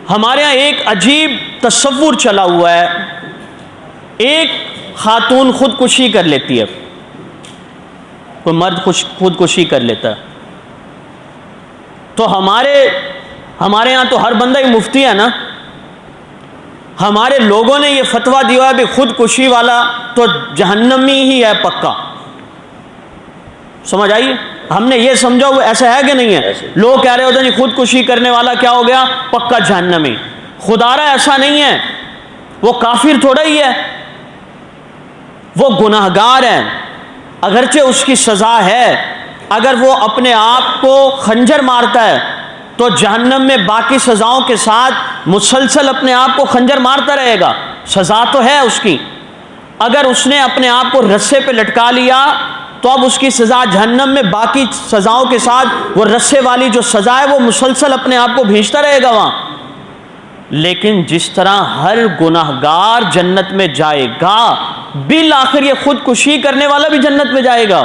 हमारे यहाँ एक अजीब तस्वुर चला हुआ है, एक खातून खुदकुशी कर लेती है, कोई मर्द खुदकुशी कर लेता है, तो हमारे यहाँ तो हर बंदा ही मुफ्ती है ना। हमारे लोगों ने ये फतवा दिया है भी खुदकुशी वाला तो जहन्नमी ही है पक्का। समझ आइए, हमने ये समझा वो ऐसा है कि नहीं है। लोग कह रहे होते हैं खुदकुशी करने वाला क्या हो गया, पक्का जहन्नमी। खुदारा ऐसा नहीं है, वो काफिर थोड़ा ही है, वो गुनाहगार है, अगरचे उसकी सजा है। अगर वो अपने आप को खंजर मारता है तो जहन्नम में बाकी सजाओं के साथ मुसलसल अपने आप को खंजर मारता रहेगा, सजा तो है उसकी। अगर उसने अपने आप को रस्से पे लटका लिया तो अब उसकी सजा जहन्नम में बाकी सजाओं के साथ वो रस्से वाली जो सजा है वो मुसलसल अपने आप को भेजता रहेगा वहां। लेकिन जिस तरह हर गुनाहगार जन्नत में जाएगा, बिल आखिर ये खुदकुशी करने वाला भी जन्नत में जाएगा।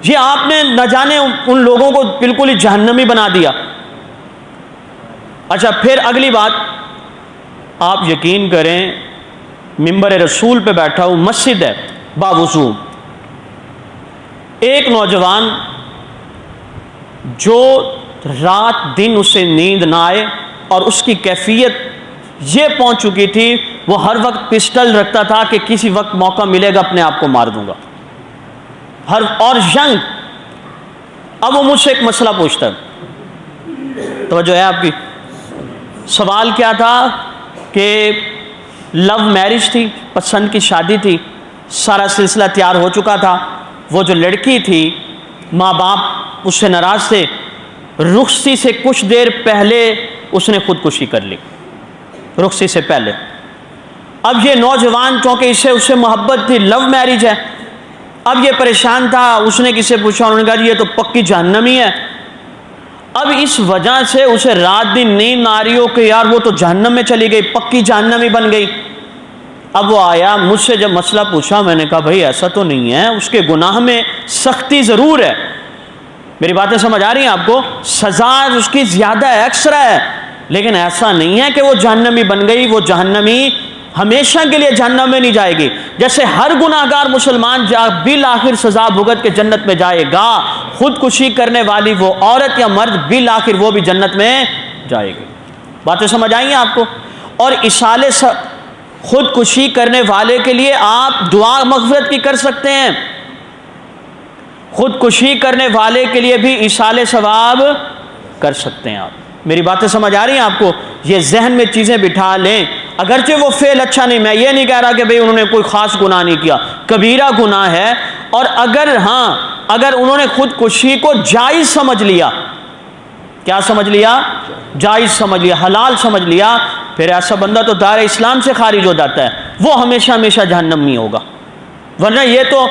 ये आपने न जाने उन लोगों को बिल्कुल ही जहन्नमी बना दिया। अच्छा, फिर अगली बात, आप यकीन करें, मिंबर रसूल पे बैठा हूं, मस्जिद है बावजू, एक नौजवान जो रात दिन उसे नींद ना आए और उसकी कैफियत ये पहुंच चुकी थी, वो हर वक्त पिस्टल रखता था कि किसी वक्त मौका मिलेगा अपने आप को मार दूंगा, और यंग। अब वो मुझसे एक मसला पूछता है, तो जो है आपकी सवाल क्या था कि लव मैरिज थी, पसंद की शादी थी, सारा सिलसिला तैयार हो चुका था। वो जो लड़की थी, माँ बाप उससे नाराज थे, रुखसी से कुछ देर पहले उसने खुदकुशी कर ली, रुखसी से पहले। अब ये नौजवान, चूंकि इससे उससे मोहब्बत थी, लव मैरिज है, अब ये परेशान था। उसने किसी पूछा, उन्होंने कहा ये तो पक्की जहन्नमी है। अब इस वजह से उसे रात दिन नींद ना आ रही हो कि यार वो तो जहन्नम में चली गई, पक्की जहन्नमी बन गई। अब वो आया मुझसे, जब मसला पूछा, मैंने कहा भाई ऐसा तो नहीं है, उसके गुनाह में सख्ती जरूर है। मेरी बातें समझ आ रही हैं आपको? सजा उसकी ज्यादा है, एक्स्ट्रा है, लेकिन ऐसा नहीं है कि वो जहन्नमी बन गई। वो जहन्नमी हमेशा के लिए जहन्नम में नहीं जाएगी। जैसे हर गुनाहगार मुसलमान बिल आखिर सजा भुगत के जन्नत में जाएगा, खुदकुशी करने वाली वो औरत या मर्द बिल आखिर वो भी जन्नत में जाएगी। बातें समझ आई हैं आपको? और इसाले खुदकुशी करने वाले के लिए आप दुआ मग़फ़िरत की कर सकते हैं। खुदकुशी करने वाले के लिए भी इसाले सवाब कर सकते हैं आप। मेरी बातें समझ आ रही हैं आपको? ये जहन में चीज़ें बिठा लें। अगरचे वो फेल अच्छा नहीं, मैं ये नहीं कह रहा कि भाई उन्होंने कोई ख़ास गुनाह नहीं किया, कबीरा गुनाह है। और अगर उन्होंने खुदकुशी को जायज़ समझ लिया, क्या समझ लिया? जायज़ समझ लिया, हलाल समझ लिया, फिर ऐसा बंदा तो दायरे इस्लाम से खारिज हो जाता है, वो हमेशा हमेशा जहन्नम में होगा। वरना ये तो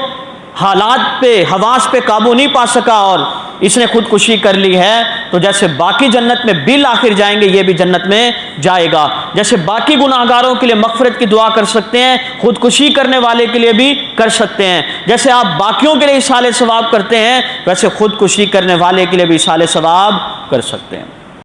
हालात पे, हवास पे काबू नहीं पा सका और इसने खुदकुशी कर ली है, तो जैसे बाकी जन्नत में बिल आखिर जाएंगे, ये भी जन्नत में जाएगा। जैसे बाकी गुनाहगारों के लिए मग़फ़िरत की दुआ कर सकते हैं, खुदकुशी करने वाले के लिए भी कर सकते हैं। जैसे आप बाकियों के लिए इसाले सवाब करते हैं, वैसे खुदकुशी करने वाले के लिए भी इसाले सवाब कर सकते हैं।